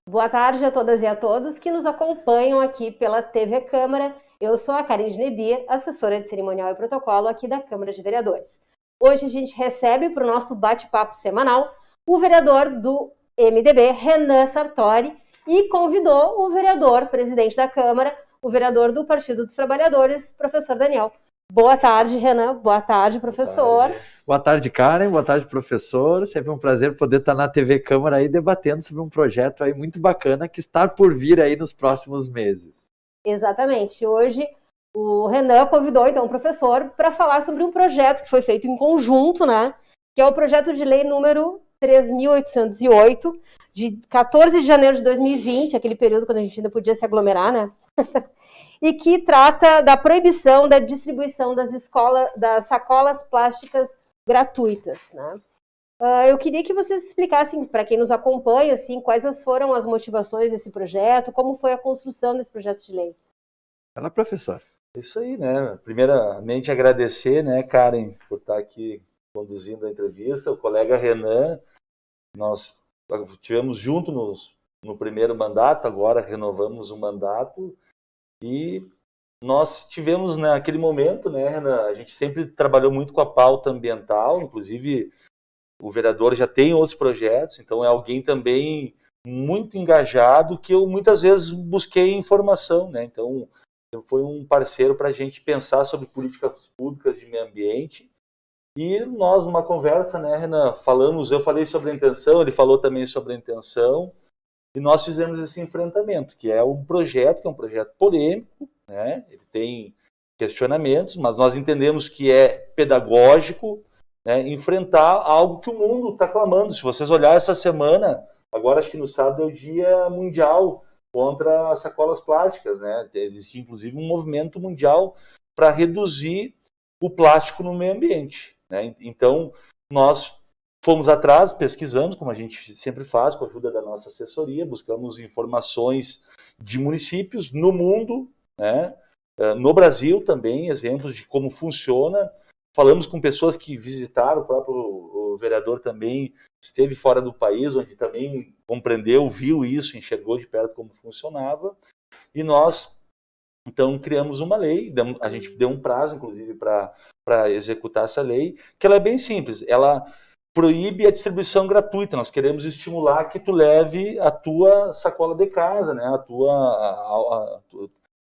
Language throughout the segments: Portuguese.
Boa tarde a todas e a todos que nos acompanham aqui pela TV Câmara. Eu sou a Karen Ginebia, assessora de cerimonial e protocolo aqui da Câmara de Vereadores. Hoje a gente recebe para o nosso bate-papo semanal o vereador do MDB, Renan Sartori, e convidou o vereador, presidente da Câmara, o vereador do Partido dos Trabalhadores, professor Daniel. Boa tarde, Renan. Boa tarde, professor. Boa tarde, Karen. Boa tarde, professor. Sempre um prazer poder estar na TV Câmara aí debatendo sobre um projeto aí muito bacana que está por vir aí nos próximos meses. Exatamente. Hoje o Renan convidou então o professor para falar sobre um projeto que foi feito em conjunto, né? Que é o projeto de lei número 3.808, de 14 de janeiro de 2020, aquele período quando a gente ainda podia se aglomerar, né? E que trata da proibição da distribuição das sacolas plásticas gratuitas, né? Eu queria que vocês explicassem, para quem nos acompanha, assim, quais foram as motivações desse projeto, como foi a construção desse projeto de lei. Fala, professor. Isso aí, né? Primeiramente agradecer, né, Karen, por estar aqui conduzindo a entrevista, o colega Renan, nós tivemos junto no primeiro mandato, agora renovamos o mandato e nós tivemos naquele momento, né, Renan, a gente sempre trabalhou muito com a pauta ambiental, inclusive o vereador já tem outros projetos, então é alguém também muito engajado que eu muitas vezes busquei informação, né, então foi um parceiro para a gente pensar sobre políticas públicas de meio ambiente. E nós, numa conversa, né, Renan, eu falei sobre a intenção, ele falou também sobre a intenção, e nós fizemos esse enfrentamento, que é um projeto polêmico, né, ele tem questionamentos, mas nós entendemos que é pedagógico, né, enfrentar algo que o mundo está clamando. Se vocês olharem essa semana, agora acho que no sábado é o Dia Mundial contra as sacolas plásticas, né, existe inclusive um movimento mundial para reduzir o plástico no meio ambiente. Então, nós fomos atrás, pesquisamos, como a gente sempre faz, com a ajuda da nossa assessoria, buscamos informações de municípios no mundo, né? No Brasil também, exemplos de como funciona. Falamos com pessoas que visitaram, o vereador também esteve fora do país, onde também compreendeu, viu isso, enxergou de perto como funcionava. E nós, então, criamos uma lei, a gente deu um prazo, inclusive, para executar essa lei, que ela é bem simples, ela proíbe a distribuição gratuita, nós queremos estimular que tu leve a tua sacola de casa, né,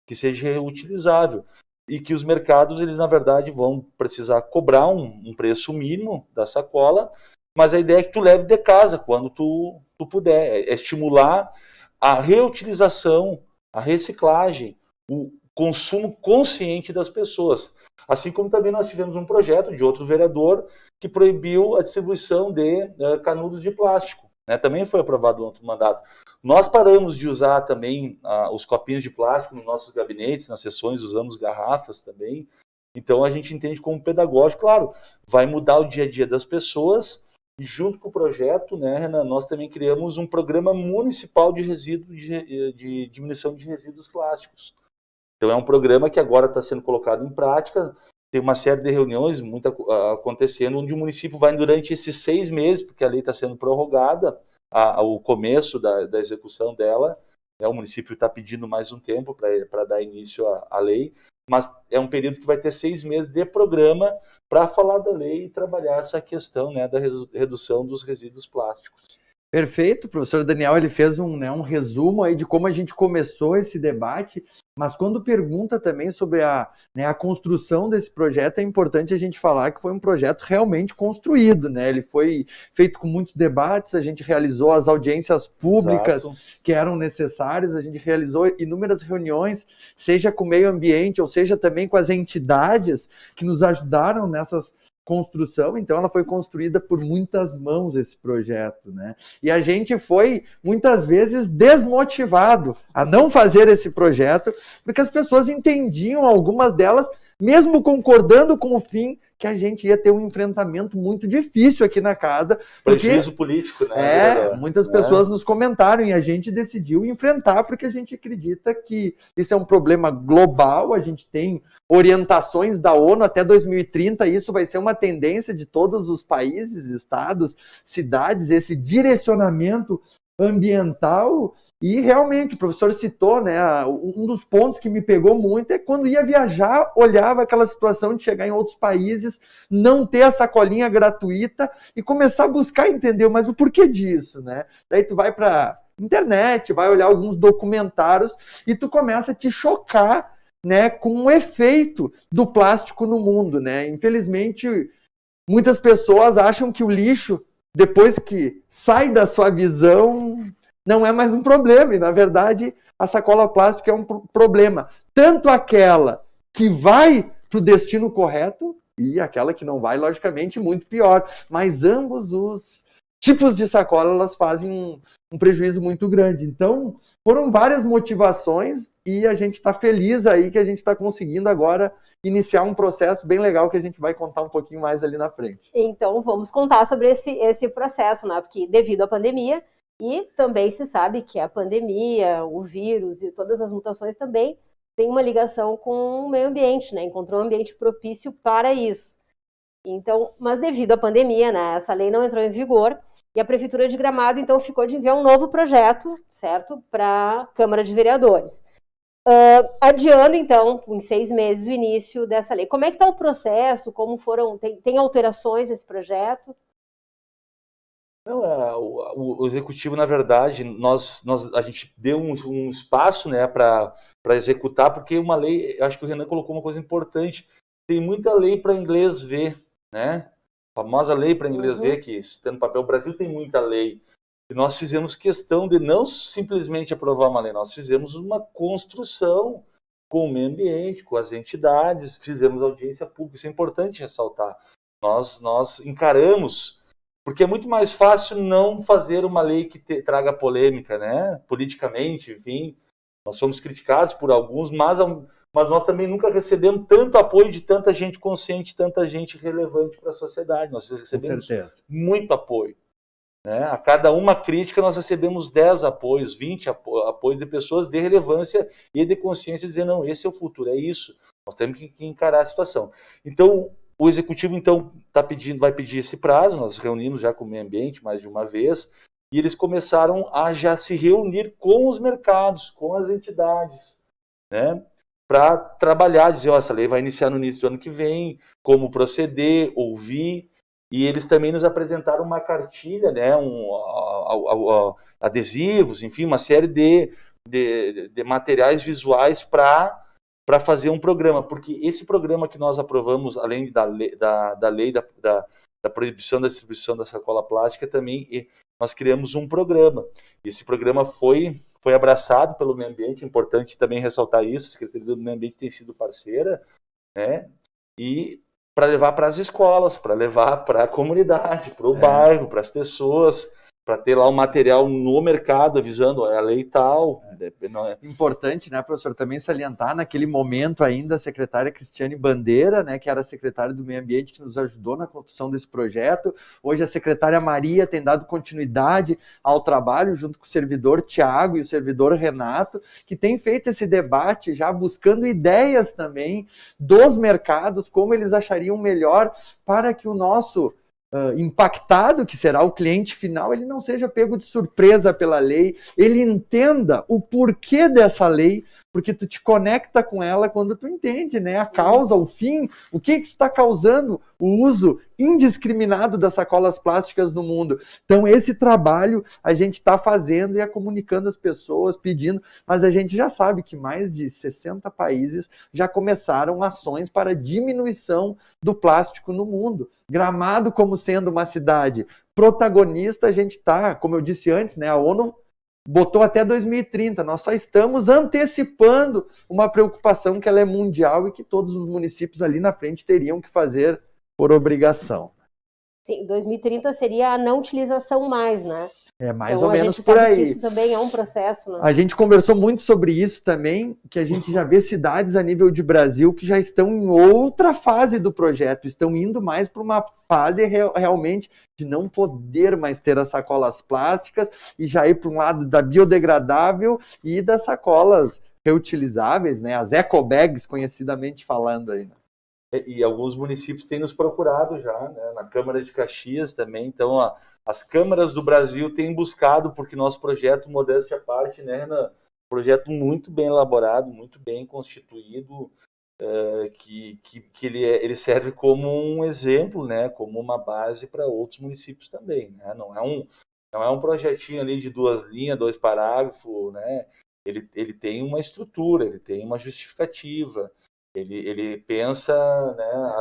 que seja reutilizável, e que os mercados, eles na verdade vão precisar cobrar um preço mínimo da sacola, mas a ideia é que tu leve de casa quando tu puder, é estimular a reutilização, a reciclagem, o consumo consciente das pessoas. Assim como também nós tivemos um projeto de outro vereador que proibiu a distribuição de canudos de plástico, né? Também foi aprovado no outro mandato. Nós paramos de usar também os copinhos de plástico nos nossos gabinetes, nas sessões, usamos garrafas também. Então a gente entende como pedagógico, claro, vai mudar o dia a dia das pessoas. E junto com o projeto, né, Renan, nós também criamos um programa municipal de de diminuição de resíduos plásticos. Então é um programa que agora está sendo colocado em prática, tem uma série de reuniões acontecendo, onde o município vai durante esses 6 meses, porque a lei está sendo prorrogada, o começo da execução dela, né, o município está pedindo mais um tempo para dar início à lei, mas é um período que vai ter 6 meses de programa para falar da lei e trabalhar essa questão, né, da redução dos resíduos plásticos. Perfeito, o professor Daniel, ele fez um resumo aí de como a gente começou esse debate, mas quando pergunta também sobre a construção desse projeto, é importante a gente falar que foi um projeto realmente construído, né? Ele foi feito com muitos debates, a gente realizou as audiências públicas Exato. Que eram necessárias, a gente realizou inúmeras reuniões, seja com o meio ambiente, ou seja também com as entidades que nos ajudaram nessas construção, então ela foi construída por muitas mãos esse projeto, né? E a gente foi muitas vezes desmotivado a não fazer esse projeto, porque as pessoas entendiam, algumas delas, mesmo concordando com o fim, que a gente ia ter um enfrentamento muito difícil aqui na casa. Prejuízo político, né? Muitas pessoas nos comentaram e a gente decidiu enfrentar porque a gente acredita que isso é um problema global, a gente tem orientações da ONU até 2030, isso vai ser uma tendência de todos os países, estados, cidades, esse direcionamento ambiental. E realmente, o professor citou, né, um dos pontos que me pegou muito é quando ia viajar, olhava aquela situação de chegar em outros países, não ter a sacolinha gratuita e começar a buscar entender, mas o porquê disso, né? Daí tu vai para internet, vai olhar alguns documentários e tu começa a te chocar, né, com o efeito do plástico no mundo, né? Infelizmente, muitas pessoas acham que o lixo, depois que sai da sua visão, não é mais um problema, e na verdade a sacola plástica é um problema. Tanto aquela que vai para o destino correto e aquela que não vai, logicamente, muito pior. Mas ambos os tipos de sacola, elas fazem um prejuízo muito grande. Então, foram várias motivações e a gente está feliz aí que a gente está conseguindo agora iniciar um processo bem legal que a gente vai contar um pouquinho mais ali na frente. Então, vamos contar sobre esse processo, né? Porque devido à pandemia, e também se sabe que a pandemia, o vírus e todas as mutações também têm uma ligação com o meio ambiente, né? Encontrou um ambiente propício para isso. Então, mas devido à pandemia, né? Essa lei não entrou em vigor e a Prefeitura de Gramado, então, ficou de enviar um novo projeto, certo? Para a Câmara de Vereadores. Adiando, então, em 6 meses, o início dessa lei. Como é que está o processo? Como foram? Tem alterações nesse projeto? Não, o executivo, na verdade, a gente deu um espaço, né, para executar, porque uma lei, acho que o Renan colocou uma coisa importante, tem muita lei para inglês ver, né? A famosa lei para inglês ver, que está no papel. O Brasil tem muita lei. E nós fizemos questão de não simplesmente aprovar uma lei, nós fizemos uma construção com o meio ambiente, com as entidades, fizemos audiência pública, isso é importante ressaltar. Nós encaramos. Porque é muito mais fácil não fazer uma lei que traga polêmica, né? Politicamente, enfim. Nós somos criticados por alguns, mas nós também nunca recebemos tanto apoio de tanta gente consciente, tanta gente relevante para a sociedade. Nós recebemos muito apoio. Né? A cada uma crítica nós recebemos 10 apoios, 20 apoios de pessoas de relevância e de consciência dizendo, não, esse é o futuro, é isso. Nós temos que encarar a situação. Então, o executivo, então, vai pedir esse prazo, nós reunimos já com o meio ambiente mais de uma vez, e eles começaram a já se reunir com os mercados, com as entidades, né, para trabalhar, dizer, essa lei vai iniciar no início do ano que vem, como proceder, ouvir, e eles também nos apresentaram uma cartilha, né, adesivos, enfim, uma série de materiais visuais para fazer um programa, porque esse programa que nós aprovamos, além da lei da proibição da distribuição da sacola plástica, também nós criamos um programa. Esse programa foi abraçado pelo meio ambiente, é importante também ressaltar isso, a Secretaria do Meio Ambiente tem sido parceira, né, e para levar para as escolas, para levar para a comunidade, para o bairro, para as pessoas, para ter lá o material no mercado, avisando a lei tal. Importante, né, professor, também salientar, naquele momento ainda, a secretária Cristiane Bandeira, né, que era a secretária do Meio Ambiente, que nos ajudou na construção desse projeto. Hoje a secretária Maria tem dado continuidade ao trabalho, junto com o servidor Tiago e o servidor Renato, que tem feito esse debate já buscando ideias também dos mercados, como eles achariam melhor para que o nosso impactado, que será o cliente final, ele não seja pego de surpresa pela lei, ele entenda o porquê dessa lei, porque tu te conecta com ela quando tu entende, né, a causa, o fim, o que está causando o uso indiscriminado das sacolas plásticas no mundo. Então esse trabalho a gente está fazendo e é comunicando as pessoas, pedindo, mas a gente já sabe que mais de 60 países já começaram ações para diminuição do plástico no mundo. Gramado, como sendo uma cidade protagonista, a gente está, como eu disse antes, né, a ONU botou até 2030, nós só estamos antecipando uma preocupação que ela é mundial e que todos os municípios ali na frente teriam que fazer por obrigação. Sim, 2030 seria a não utilização mais, né? É mais ou menos por aí. Que isso também é um processo, né? A gente conversou muito sobre isso também, que a gente já vê cidades a nível de Brasil que já estão em outra fase do projeto, estão indo mais para uma fase realmente de não poder mais ter as sacolas plásticas e já ir para um lado da biodegradável e das sacolas reutilizáveis, né? As ecobags, conhecidamente falando aí. E alguns municípios têm nos procurado já, né? Na Câmara de Caxias também. Então, as câmaras do Brasil têm buscado, porque nosso projeto, modéstia à parte, né, Renan? Projeto muito bem elaborado, muito bem constituído, que ele serve como um exemplo, né? Como uma base para outros municípios também, né? Não é um projetinho ali de 2 linhas, 2 parágrafos, né? Ele tem uma estrutura, ele tem uma justificativa. Ele pensa, né,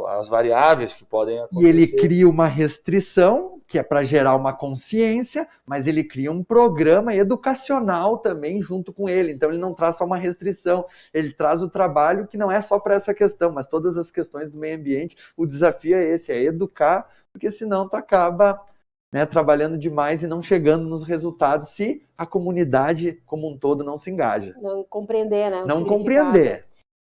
as variáveis que podem acontecer. E ele cria uma restrição, que é para gerar uma consciência, mas ele cria um programa educacional também junto com ele. Então ele não traz só uma restrição, ele traz o trabalho que não é só para essa questão, mas todas as questões do meio ambiente. O desafio é esse, é educar, porque senão tu acaba, né, trabalhando demais e não chegando nos resultados se a comunidade como um todo não se engaja. Não compreender, né? Não compreender.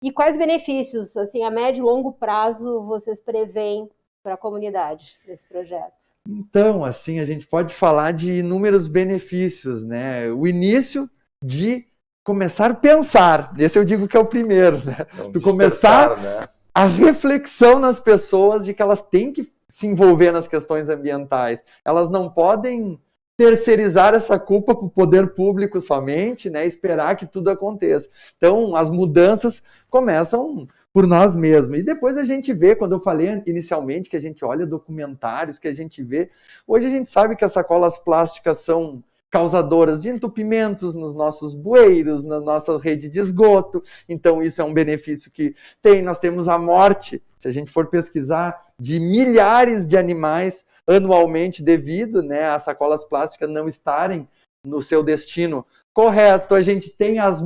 E quais benefícios, assim, a médio e longo prazo, vocês preveem para a comunidade desse projeto? Então, assim, a gente pode falar de inúmeros benefícios, né? O início de começar a pensar, esse eu digo que é o primeiro, né? Então, tu começar, né, a reflexão nas pessoas de que elas têm que se envolver nas questões ambientais. Elas não podem terceirizar essa culpa para o poder público somente, né? Esperar que tudo aconteça. Então, as mudanças começam por nós mesmos. E depois a gente vê, quando eu falei inicialmente, que a gente olha documentários, que a gente vê, hoje a gente sabe que as sacolas plásticas são causadoras de entupimentos nos nossos bueiros, na nossa rede de esgoto. Então, isso é um benefício que tem. Nós temos a morte, se a gente for pesquisar, de milhares de animais anualmente devido, né, às sacolas plásticas não estarem no seu destino correto. A gente tem as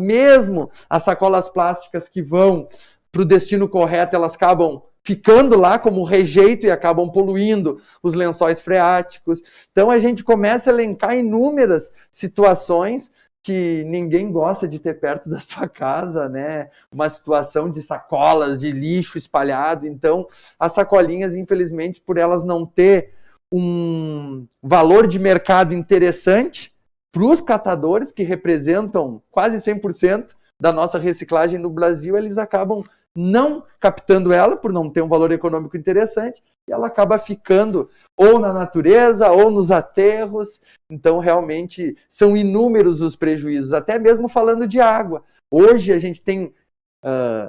sacolas plásticas que vão para o destino correto, elas acabam ficando lá como rejeito e acabam poluindo os lençóis freáticos. Então a gente começa a elencar inúmeras situações que ninguém gosta de ter perto da sua casa, né? Uma situação de sacolas, de lixo espalhado. Então, as sacolinhas, infelizmente, por elas não ter um valor de mercado interessante para os catadores, que representam quase 100% da nossa reciclagem no Brasil, eles acabam não captando ela por não ter um valor econômico interessante, e ela acaba ficando ou na natureza ou nos aterros. Então realmente são inúmeros os prejuízos, até mesmo falando de água. Hoje a gente tem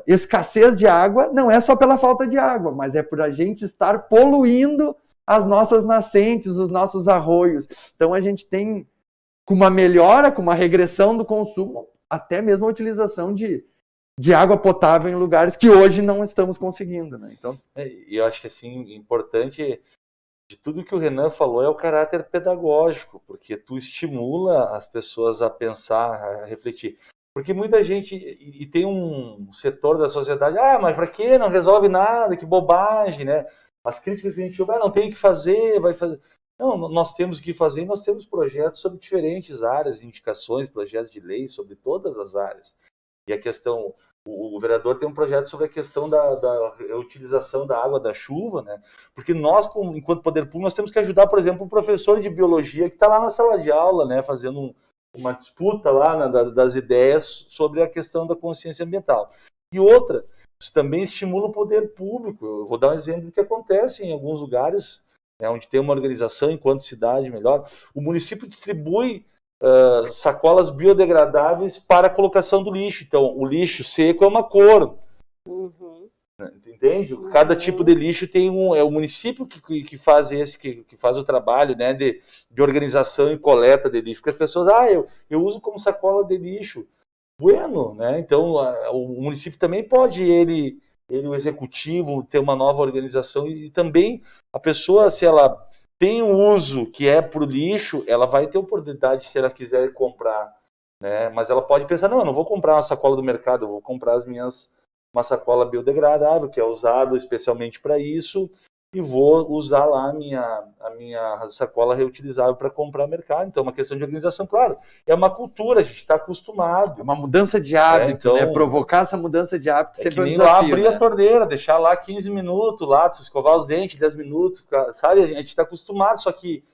escassez de água, não é só pela falta de água, mas é por a gente estar poluindo as nossas nascentes, os nossos arroios. Então a gente tem, com uma melhora, com uma regressão do consumo, até mesmo a utilização de água potável em lugares que hoje não estamos conseguindo, né? Então, eu acho que assim, importante de tudo que o Renan falou é o caráter pedagógico, porque tu estimula as pessoas a pensar, a refletir. Porque muita gente, e tem um setor da sociedade, mas para que não resolve nada, que bobagem, né? As críticas que a gente ouve, não tem que fazer, vai fazer. Não, nós temos que fazer, e nós temos projetos sobre diferentes áreas, indicações, projetos de lei sobre todas as áreas. E a questão, o vereador tem um projeto sobre a questão da utilização da água da chuva, né? Porque nós, enquanto poder público, nós temos que ajudar, por exemplo, um professor de biologia que está lá na sala de aula, né, fazendo uma disputa lá das ideias sobre a questão da consciência ambiental. E outra, isso também estimula o poder público. Eu vou dar um exemplo do que acontece em alguns lugares, né, onde tem uma organização enquanto cidade melhor. O município distribui sacolas biodegradáveis para a colocação do lixo. Então, o lixo seco é uma cor. Uhum. Entende? Uhum. Cada tipo de lixo tem é o município que faz que faz o trabalho, né, de organização e coleta de lixo. Porque as pessoas, eu uso como sacola de lixo. Bueno, né? Então, o município também pode, o executivo, ter uma nova organização, e também a pessoa, se ela tem um uso que é para o lixo, ela vai ter oportunidade se ela quiser comprar, né? Mas ela pode pensar, não, eu não vou comprar uma sacola do mercado, eu vou comprar uma sacola biodegradável, que é usada especialmente para isso, e vou usar lá a minha sacola reutilizável para comprar no mercado. Então, é uma questão de organização, claro. É uma cultura, a gente está acostumado. É uma mudança de hábito, né? Provocar essa mudança de hábito sempre é um desafio. Abrir, né, a torneira, deixar lá 15 minutos, lá, escovar os dentes, 10 minutos, sabe? A gente está acostumado, só que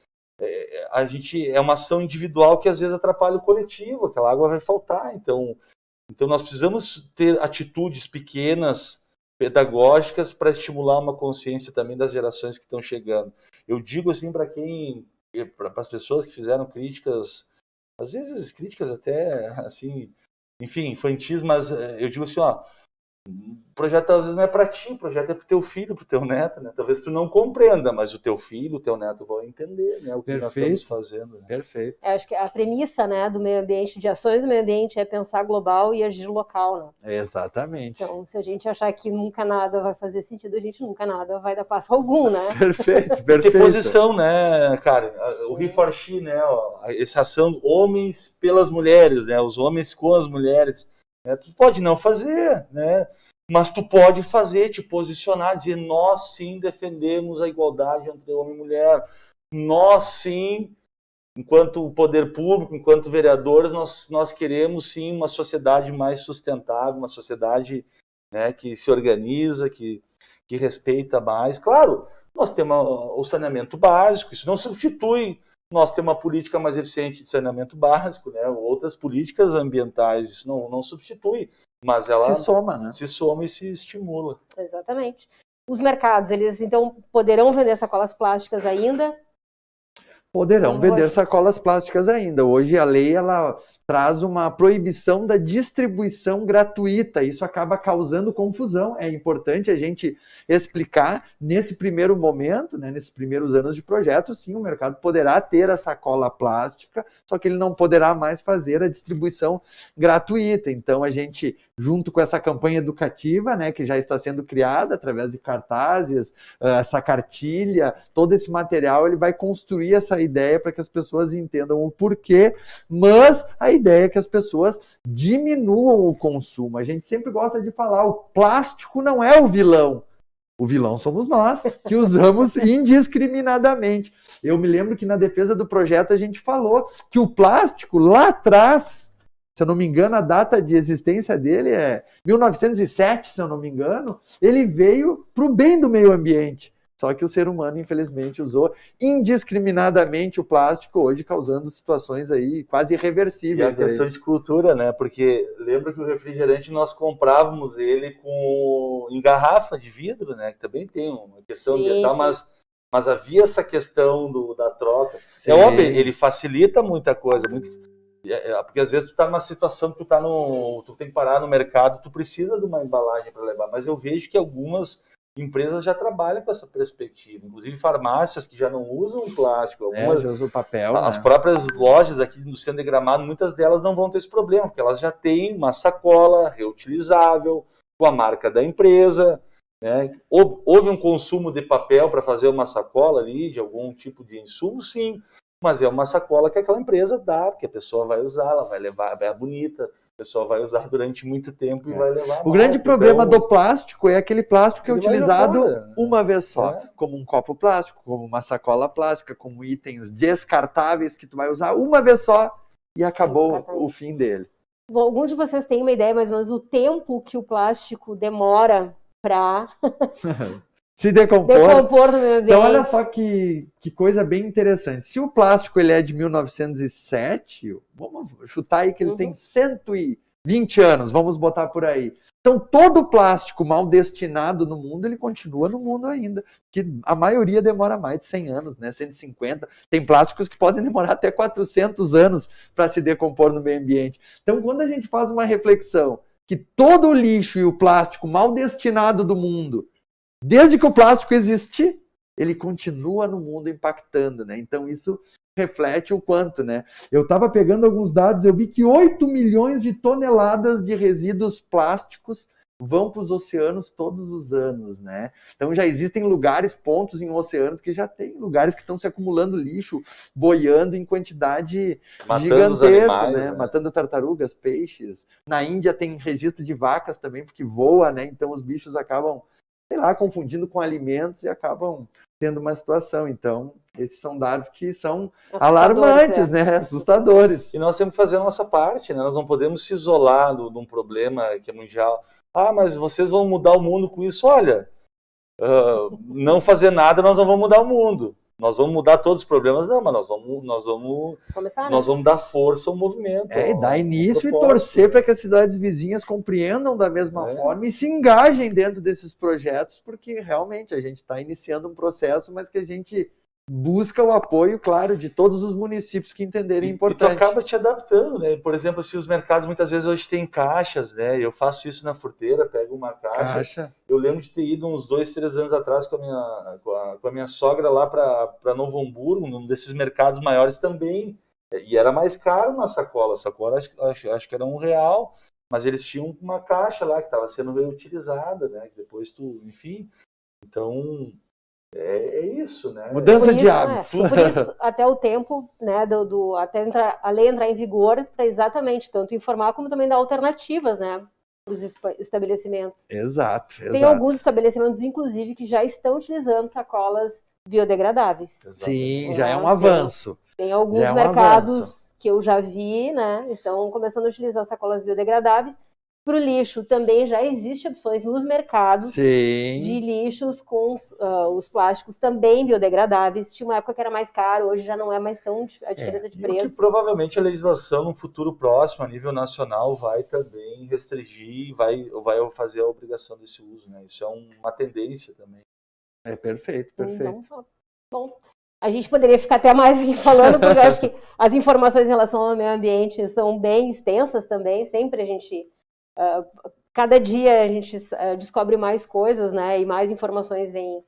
a gente é uma ação individual que às vezes atrapalha o coletivo, aquela água vai faltar. Então nós precisamos ter atitudes pequenas, pedagógicas para estimular uma consciência também das gerações que estão chegando. Eu digo assim para as pessoas que fizeram críticas, às vezes críticas até assim, enfim, infantis, mas eu digo assim, ó, o projeto às vezes não é para ti, o projeto é para o teu filho, para o teu neto, né? Talvez tu não compreenda, mas o teu filho, o teu neto vão entender, né, o que nós estamos fazendo. Né? Perfeito. Acho que a premissa, né, do meio ambiente, de ações do meio ambiente, é pensar global e agir local, né? Exatamente. Então, se a gente achar que nunca nada vai fazer sentido, a gente nunca nada vai dar passo algum, né? Perfeito. Ter posição, né, cara? O He for She, né? Ó, essa ação homens pelas mulheres, né? Os homens com as mulheres. Né? Tu pode não fazer, né? Mas tu pode fazer, te posicionar, dizer nós sim defendemos a igualdade entre homem e mulher. Nós sim, enquanto poder público, enquanto vereadores, nós queremos sim uma sociedade mais sustentável, uma sociedade, né, que se organiza, que respeita mais. Claro, nós temos o saneamento básico, isso não substitui nós temos uma política mais eficiente de saneamento básico, né? Outras políticas ambientais, isso não substitui, mas ela se soma, né? Se soma e se estimula. Exatamente. Os mercados, eles então poderão vender sacolas plásticas ainda? Poderão vender sacolas plásticas ainda. Hoje a lei ela traz uma proibição da distribuição gratuita. Isso acaba causando confusão. É importante a gente explicar nesse primeiro momento, né, nesses primeiros anos de projeto, sim, o mercado poderá ter a sacola plástica, só que ele não poderá mais fazer a distribuição gratuita. Então a gente, junto com essa campanha educativa, né, que já está sendo criada através de cartazes, essa cartilha, todo esse material, ele vai construir essa ideia para que as pessoas entendam o porquê, mas a ideia é que as pessoas diminuam o consumo. A gente sempre gosta de falar, o plástico não é o vilão. O vilão somos nós, que usamos indiscriminadamente. Eu me lembro que na defesa do projeto a gente falou que o plástico lá atrás, se eu não me engano, a data de existência dele é 1907, se eu não me engano, ele veio para o bem do meio ambiente. Só que o ser humano, infelizmente, usou indiscriminadamente o plástico hoje, causando situações aí quase irreversíveis. E a questão de cultura, né? Porque lembra que o refrigerante nós comprávamos ele em garrafa de vidro, né? Que também tem uma questão ambiental, mas havia essa questão da troca. Sim. É óbvio, ele facilita muita coisa, porque às vezes tu tá numa situação que tu tem que parar no mercado, tu precisa de uma embalagem para levar, mas eu vejo que algumas empresas já trabalham com essa perspectiva, inclusive farmácias que já não usam plástico, algumas já usam papel, as próprias lojas aqui no centro de Gramado, muitas delas não vão ter esse problema, porque elas já têm uma sacola reutilizável com a marca da empresa, né? Houve um consumo de papel para fazer uma sacola ali, de algum tipo de insumo, sim, mas é uma sacola que aquela empresa dá, porque a pessoa vai usar, ela vai levar, é bonita, a pessoa vai usar durante muito tempo e vai levar. O grande problema do plástico é aquele plástico que é utilizado uma vez só, como um copo plástico, como uma sacola plástica, como itens descartáveis que tu vai usar uma vez só e acabou o fim dele. Bom, alguns de vocês têm uma ideia mais ou menos do tempo que o plástico demora para se decompor no meio ambiente? Então olha só que coisa bem interessante. Se o plástico ele é de 1907, vamos chutar aí que ele tem 120 anos, vamos botar por aí. Então todo o plástico mal destinado no mundo, ele continua no mundo ainda, que a maioria demora mais de 100 anos, né? 150. Tem plásticos que podem demorar até 400 anos para se decompor no meio ambiente. Então quando a gente faz uma reflexão que todo o lixo e o plástico mal destinado do mundo, desde que o plástico existe, ele continua no mundo impactando, né? Então isso reflete o quanto, né? Eu estava pegando alguns dados, eu vi que 8 milhões de toneladas de resíduos plásticos vão para os oceanos todos os anos, né? Então já existem lugares, pontos em oceanos que já tem lugares que estão se acumulando lixo, boiando em quantidade gigantesca, né? Matando tartarugas, peixes. Na Índia tem registro de vacas também, porque voa, né? Então os bichos acabam, sei lá, confundindo com alimentos e acabam tendo uma situação. Então, esses são dados que são alarmantes, né? Assustadores. E nós temos que fazer a nossa parte, né? Nós não podemos se isolar de um problema que é mundial. Ah, mas vocês vão mudar o mundo com isso? Olha, não fazer nada, nós não vamos mudar o mundo. nós vamos mudar todos os problemas, não, mas nós vamos Começar, né? nós vamos dar força ao movimento. E dar início e propósito. torcer para que as cidades vizinhas compreendam da mesma forma e se engajem dentro desses projetos, porque realmente a gente está iniciando um processo, mas que a gente busca o apoio, claro, de todos os municípios que entenderem importante. E tu acaba te adaptando, né? Por exemplo, assim, os mercados muitas vezes hoje têm caixas, né? Eu faço isso na Fruteira, pego uma caixa. Eu lembro de ter ido uns 2, 3 anos atrás com a minha sogra lá para Novo Hamburgo, num desses mercados maiores também. E era mais caro uma sacola. A sacola acho que era R$1, mas eles tinham uma caixa lá que estava sendo reutilizada, né? Depois enfim. Então, é isso, né? Mudança de hábitos. Por isso, até o tempo, né, até a lei entrar em vigor, para exatamente tanto informar como também dar alternativas, né, para os estabelecimentos. Exato. Tem alguns estabelecimentos, inclusive, que já estão utilizando sacolas biodegradáveis. Sim, já é um avanço. Tem alguns mercados que eu já vi, né, estão começando a utilizar sacolas biodegradáveis. Para o lixo também já existem opções nos mercados de lixos com os plásticos também biodegradáveis. Tinha uma época que era mais caro, hoje já não é mais tão a diferença de preço. E que provavelmente a legislação no futuro próximo, a nível nacional, vai também restringir, vai fazer a obrigação desse uso, né? Isso é uma tendência também. Perfeito. Então, bom, a gente poderia ficar até mais aqui falando, porque eu acho que as informações em relação ao meio ambiente são bem extensas também. Sempre a gente... cada dia a gente descobre mais coisas, né, e mais informações vêm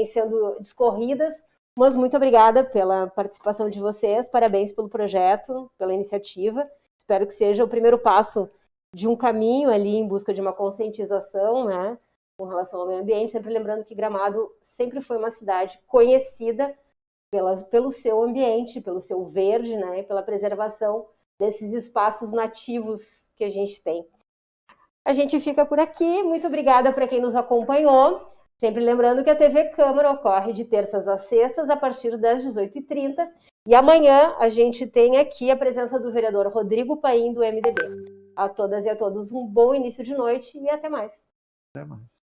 sendo discorridas, mas muito obrigada pela participação de vocês, parabéns pelo projeto, pela iniciativa, espero que seja o primeiro passo de um caminho ali em busca de uma conscientização, né, com relação ao meio ambiente, sempre lembrando que Gramado sempre foi uma cidade conhecida pelo seu ambiente, pelo seu verde, né, e pela preservação desses espaços nativos que a gente tem. A gente fica por aqui. Muito obrigada para quem nos acompanhou. Sempre lembrando que a TV Câmara ocorre de terças a sextas, a partir das 18h30. E amanhã a gente tem aqui a presença do vereador Rodrigo Paim, do MDB. A todas e a todos um bom início de noite e até mais. Até mais.